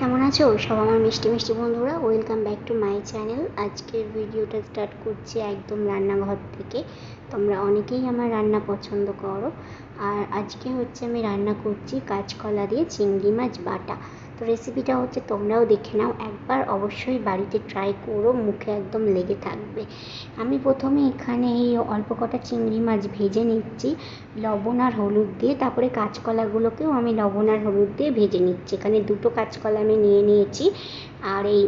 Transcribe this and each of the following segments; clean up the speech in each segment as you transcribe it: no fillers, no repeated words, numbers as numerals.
কেমন আছো সব আমার মিষ্টি মিষ্টি বন্ধুরা? Welcome back to my channel. আজকের ভিডিওটা স্টার্ট করছি একদম রান্নাঘর থেকে। তোমরা অনেকেই আমার রান্না পছন্দ করো, আর আজকে হচ্ছে আমি রান্না করছি কাঁচকলা দিয়ে চিংড়ি মাছ বাটা। তো রেসিপিটা হচ্ছে তোমরাও দেখে নাও একবার, অবশ্যই বাড়িতে ট্রাই করো, মুখে একদম লেগে থাকবে। আমি প্রথমে এখানে এই অল্প কটা চিংড়ি মাছ ভেজে নিচ্ছি লবণ আর হলুদ দিয়ে, তারপরে কাঁচকলাগুলোকেও আমি লবণ আর হলুদ দিয়ে ভেজে নিচ্ছি। এখানে দুটো কাঁচকলা আমি নিয়ে নিয়েছি, আর এই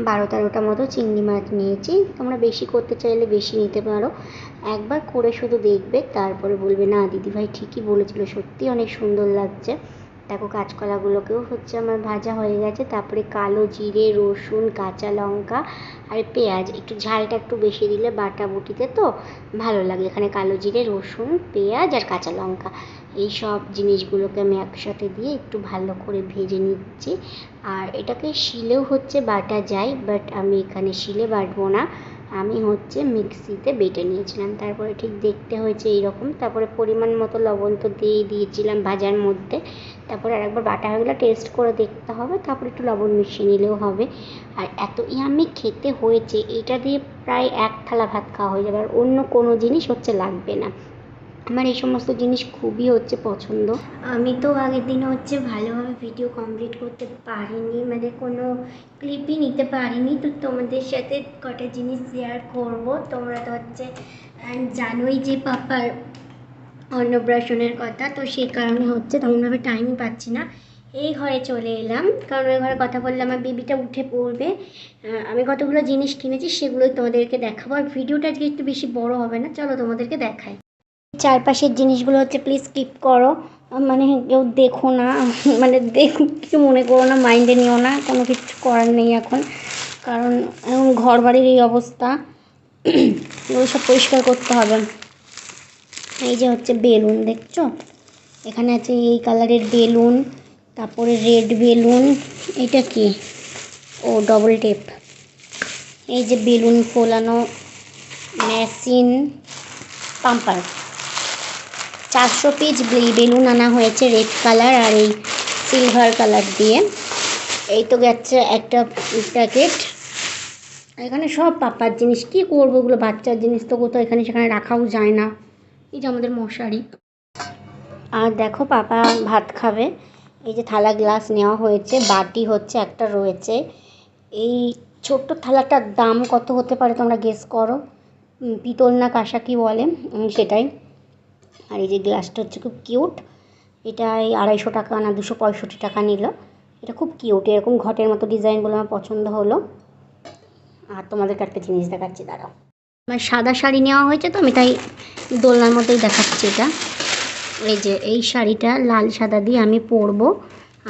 12-13টা মতো চিংড়ি মাছ নিয়েছি। তোমরা বেশি করতে চাইলে বেশি নিতে পারো। একবার করে শুধু দেখবে, তারপরে বলবে না দিদিভাই ঠিকই বলেছিল, সত্যি অনেক সুন্দর লাগছে। দেখো কাঁচকলাগুলোকেও হচ্ছে আমার ভাজা হয়ে গেছে। তারপরে কালো জিরে, রসুন, কাঁচা লঙ্কা আর পেঁয়াজ, একটু ঝালটা একটু বেশি দিলে বাটা বুটিতে তো ভালো লাগে। এখানে কালো জিরে, রসুন, পেঁয়াজ আর কাঁচা লঙ্কা, এই সব জিনিসগুলোকে আমি একসাথে দিয়ে একটু ভালো করে ভেজে নিচ্ছি। আর এটাকে শিলেও হচ্ছে বাটা যায়, বাট আমি এখানে শিলে বাটবো না, আমি হচ্ছে মিক্সিতে বেটে নিয়েছিলাম। তারপরে ঠিক দেখতে হয়েছে এইরকম। তারপরে পরিমাণ মতো লবণ তো দিয়েছিলাম ভাজার মধ্যে। তারপরে আরেকবার বাটা হয়ে গেলে টেস্ট করে দেখতে হবে, তারপরে একটু লবণ মিশিয়ে নিলেও হবে। আর এত ইয়াম্মি খেতে হয়েছে, এটা দিয়ে প্রায় এক থালা ভাত খাওয়া হয়ে যাবে, আর অন্য কোনো জিনিস হচ্ছে লাগবে না। আমার এই সমস্ত জিনিস খুবই হচ্ছে পছন্দ। আমি তো আগের দিনে হচ্ছে ভালোভাবে ভিডিও কমপ্লিট করতে পারিনি, মানে কোনো ক্লিপই নিতে পারিনি। তো তোমাদের সাথে কটা জিনিস শেয়ার করব। তোমরা তো হচ্ছে জানোই যে পাপার অন্নপ্রাশনের কথা, তো সেই কারণে হচ্ছে তেমনভাবে টাইমই পাচ্ছি না। এই ঘরে চলে এলাম, কারণ ওই ঘরে কথা বললে আমার বেবিটা উঠে পড়বে। আমি কতগুলো জিনিস কিনেছি সেগুলোই তোমাদেরকে দেখাবো, আর ভিডিওটা আজকে একটু বেশি বড় হবে না, চলো তোমাদেরকে দেখাই। চারপাশের জিনিসগুলো হচ্ছে প্লিজ স্কিপ করো, মানে কেউ দেখো না, মানে কিছু মনে করো না, মাইন্ডে নিও না, কোনো কিছু করার নেই এখন, কারণ ঘর বাড়ির এই অবস্থা, এগুলো সব পরিষ্কার করতে হবে। এই যে হচ্ছে বেলুন দেখছো, এখানে আছে এই কালারের বেলুন, তারপরে রেড বেলুন, এটা কি, ও ডবল টেপ। এই যে বেলুন ফোলানো মেশিন, পাম্পার। 400 পিস বেলুন আনা হয়েছে রেড কালার আর এই সিলভার কালার দিয়ে। এই তো গেছে একটা প্যাকেট। এখানে সব পাপার জিনিস, কী করবো ওগুলো বাচ্চার জিনিস, তো কোথাও এখানে সেখানে রাখাও যায় না। এই যে আমাদের মশারি। আর দেখো পাপা ভাত খাবে, এই যে থালা গ্লাস নেওয়া হয়েছে, বাটি হচ্ছে একটা রয়েছে। এই ছোট্ট থালাটার দাম কত হতে পারে তোমরা গেস করো, পিতল না কাঁসা কী বলে সেটাই। আর এই যে গ্লাসটা হচ্ছে খুব কিউট, এটা এই 250 টাকা না 265 টাকা নিল। এটা খুব কিউট, এরকম ঘটের মতো ডিজাইনগুলো আমার পছন্দ হলো। আর তোমাদেরকে একটা জিনিস দেখাচ্ছি, দাঁড়াও। আমার সাদা শাড়ি নেওয়া হয়েছে, তো আমি তাই দোলনার মতোই দেখাচ্ছি এটা। এই যে এই শাড়িটা লাল সাদা দিয়ে আমি পরবো,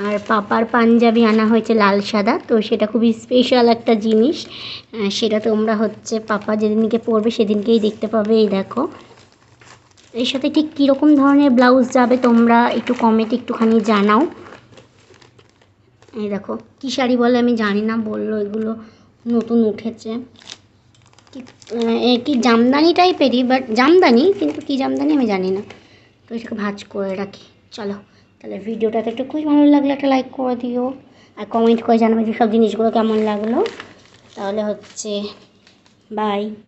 আর পাপার পাঞ্জাবি আনা হয়েছে লাল সাদা, তো সেটা খুবই স্পেশাল একটা জিনিস। সেটা তোমরা হচ্ছে পাপা যেদিনকে পরবে সেদিনকেই দেখতে পাবে। এই দেখো, এর সাথে ঠিক কীরকম ধরনের ব্লাউজ যাবে তোমরা একটু কমেন্টে একটুখানি জানাও। এই দেখো কী শাড়ি বলে আমি জানি না, বললো এগুলো নতুন উঠেছে, কি জামদানি টাইপেরই, বাট জামদানি, কিন্তু কী জামদানি আমি জানি না। তো এটাকে ভাঁজ করে রাখি। চলো তাহলে ভিডিওটাতে একটু খুবই ভালো লাগলে একটা লাইক করে দিও, আর কমেন্ট করে জানাবে যে সব জিনিসগুলো কেমন লাগলো। তাহলে হচ্ছে বাই।